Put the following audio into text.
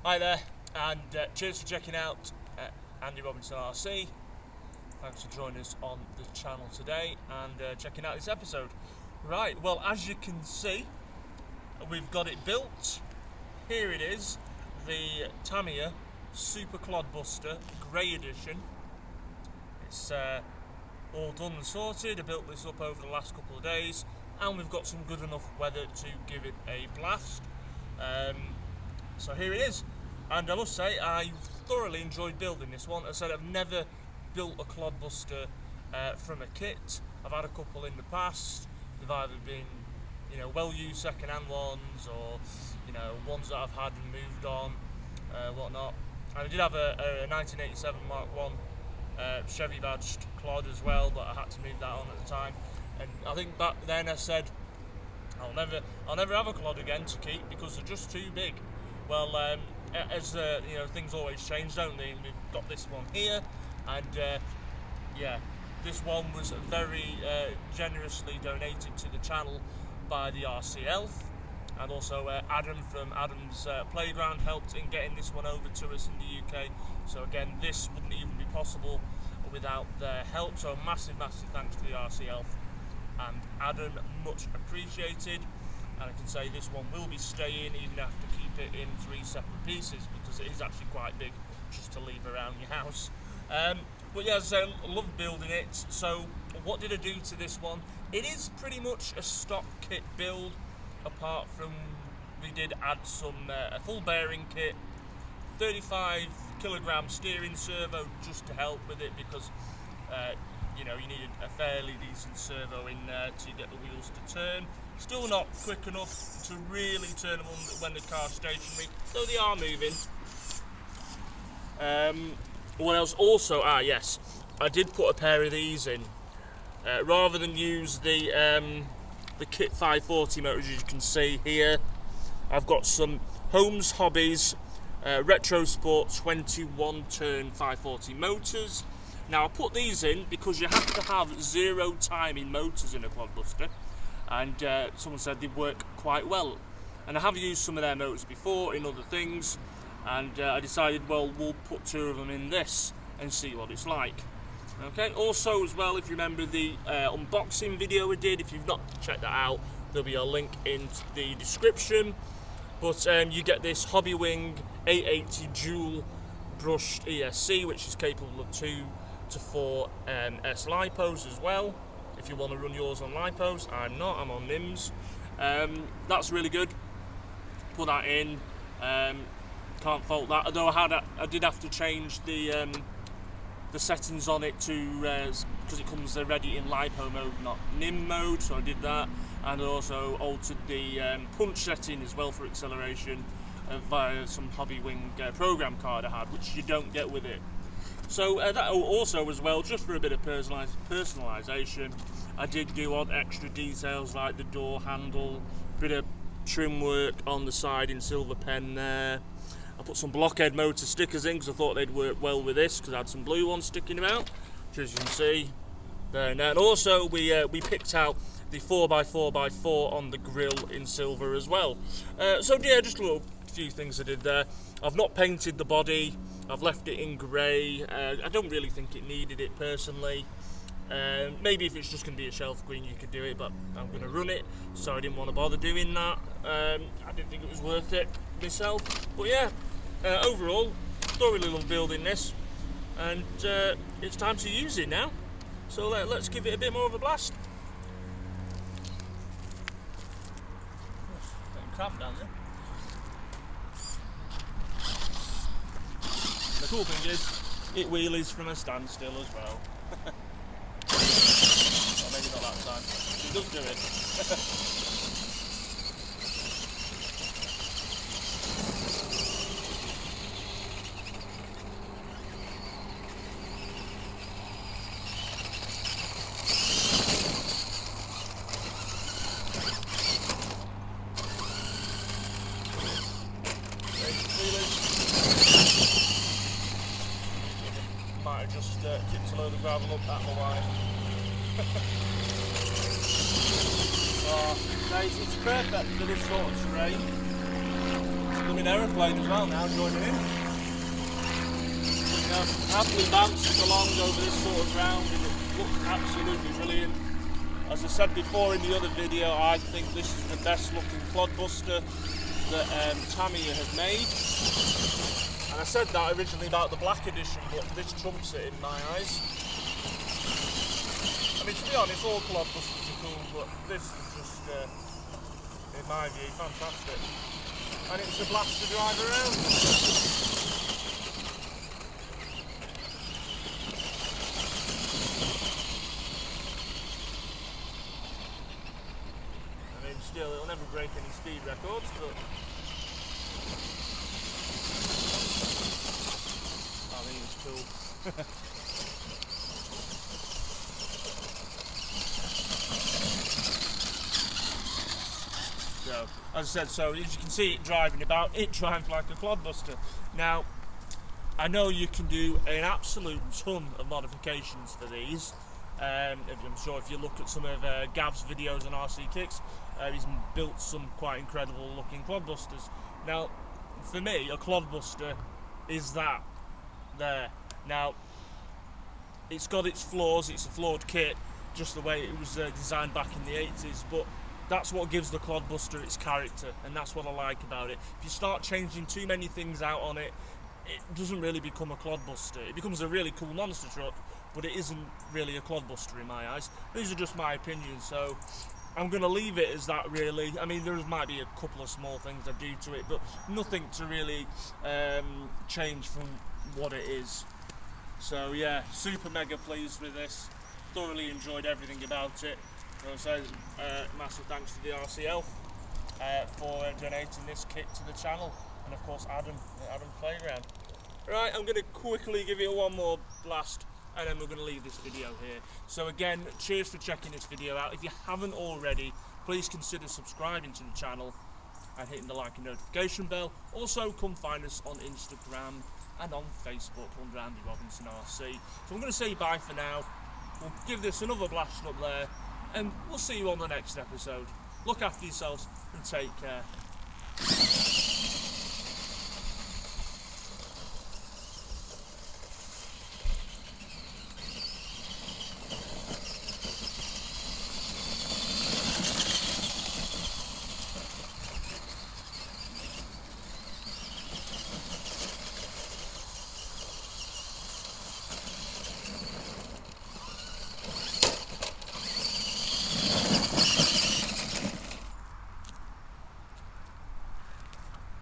Hi there, and cheers for checking out Andy Robinson RC. Thanks for joining us on the channel today and checking out this episode. Right, well, as you can see, we've got it built. Here it is, the Tamiya Super Clod Buster Grey Edition. It's all done and sorted. I built this up over the last couple of days, and we've got some good enough weather to give it a blast. So here it is, and I must say I thoroughly enjoyed building this one. As I said, I've never built a Clod Buster from a kit. I've had a couple in the past. They've either been, well-used second-hand ones, or ones that I've had and moved on, whatnot. And I did have a 1987 Mark I Chevy badged Clod as well, but I had to move that on at the time. And I think back then I said, I'll never have a Clod again to keep because they're just too big. Well, as things always change, don't they? And we've got this one here, and this one was very generously donated to the channel by the RC Elf, and also Adam from Adam's Playground helped in getting this one over to us in the UK. So again, this wouldn't even be possible without their help. So massive thanks to the RC Elf and Adam, much appreciated. And I can say this one will be staying, even have to keep it in 3 separate pieces because it is actually quite big just to leave around your house. But yeah, as I say, I love building it. So what did I do to this one? It is pretty much a stock kit build, apart from we did add some a full bearing kit, 35 kilogram steering servo just to help with it because you needed a fairly decent servo in there to get the wheels to turn. Still not quick enough to really turn them on when the car's stationary, though they are moving. What else? Also, yes, I did put a pair of these in. Rather than use the Kit 540 motors, as you can see here, I've got some Holmes Hobbies Retro Sport 21 turn 540 motors. Now I put these in because you have to have 0 timing motors in a Clod Buster, and someone said they work quite well. And I have used some of their motors before in other things, and I decided, well, we'll put 2 of them in this and see what it's like. Okay. Also, as well, if you remember the unboxing video I did, if you've not checked that out, there'll be a link in the description. But you get this Hobby Wing 880 dual brushed ESC, which is capable of 2 to 4 S lipos as well. If you want to run yours on lipos, I'm not. I'm on NIMS. That's really good. Put that in. Can't fault that. Although I did have to change the settings on it to because it comes already in lipo mode, not NIM mode. So I did that, and I also altered the punch setting as well for acceleration via some Hobby Wing program card I had, which you don't get with it. So that also as well, just for a bit of personalisation, I did do odd extra details like the door handle, bit of trim work on the side in silver pen there. I put some blockhead motor stickers in because I thought they'd work well with this because I had some blue ones sticking about, which as you can see there now. And also we picked out the 4x4x4 on the grille in silver as well. So yeah, just a few things I did there. I've not painted the body. I've left it in grey. I don't really think it needed it personally. Maybe if it's just going to be a shelf green you could do it, but I'm going to run it, so I didn't want to bother doing that. I didn't think it was worth it myself. But yeah, overall, thoroughly love building this, and it's time to use it now. So let's give it a bit more of a blast. Bit of crap down there. The cool thing is, it wheelies from a standstill as well. Well, maybe not that time. It does do it. Might have just kicked a load of gravel up that Hawaii. Oh, guys, it's perfect for this sort of terrain. It's blooming aeroplane as well now, joining in. You know, happily bounces along over this sort of ground, and it looks absolutely brilliant. As I said before in the other video, I think this is the best looking Clod Buster that Tamiya has made. And I said that originally about the black edition, but this trumps it in my eyes. I mean, to be honest, all Clod Busters are cool, but this is just, in my view, fantastic. And it's a blast to drive around. Still, it'll never break any speed records, but I think it's cool. So, as I said, so as you can see it driving about, it drives like a Clod Buster. Now, I know you can do an absolute ton of modifications for these. I'm sure if you look at some of Gav's videos on RC Kicks, he's built some quite incredible looking Clod Busters. Now, for me, a Clod Buster is that there. Now, it's got its flaws, it's a flawed kit, just the way it was designed back in the 80s, but that's what gives the Clod Buster its character, and that's what I like about it. If you start changing too many things out on it, it doesn't really become a Clod Buster. It becomes a really cool monster truck, but it isn't really a Clod Buster in my eyes. These are just my opinions, so I'm going to leave it as that, really. I mean, there might be a couple of small things I do to it, but nothing to really change from what it is. So yeah, super mega pleased with this. Thoroughly enjoyed everything about it. So massive thanks to the RCL for donating this kit to the channel, and of course Adam at Adam's Playground. Right, I'm going to quickly give you one more blast, and then we're going to leave this video here. So again, cheers for checking this video out. If you haven't already, please consider subscribing to the channel and hitting the like and notification bell. Also, come find us on Instagram and on Facebook under Andy Robinson RC. So I'm going to say bye for now. We'll give this another blast up there, and we'll see you on the next episode. Look after yourselves and take care.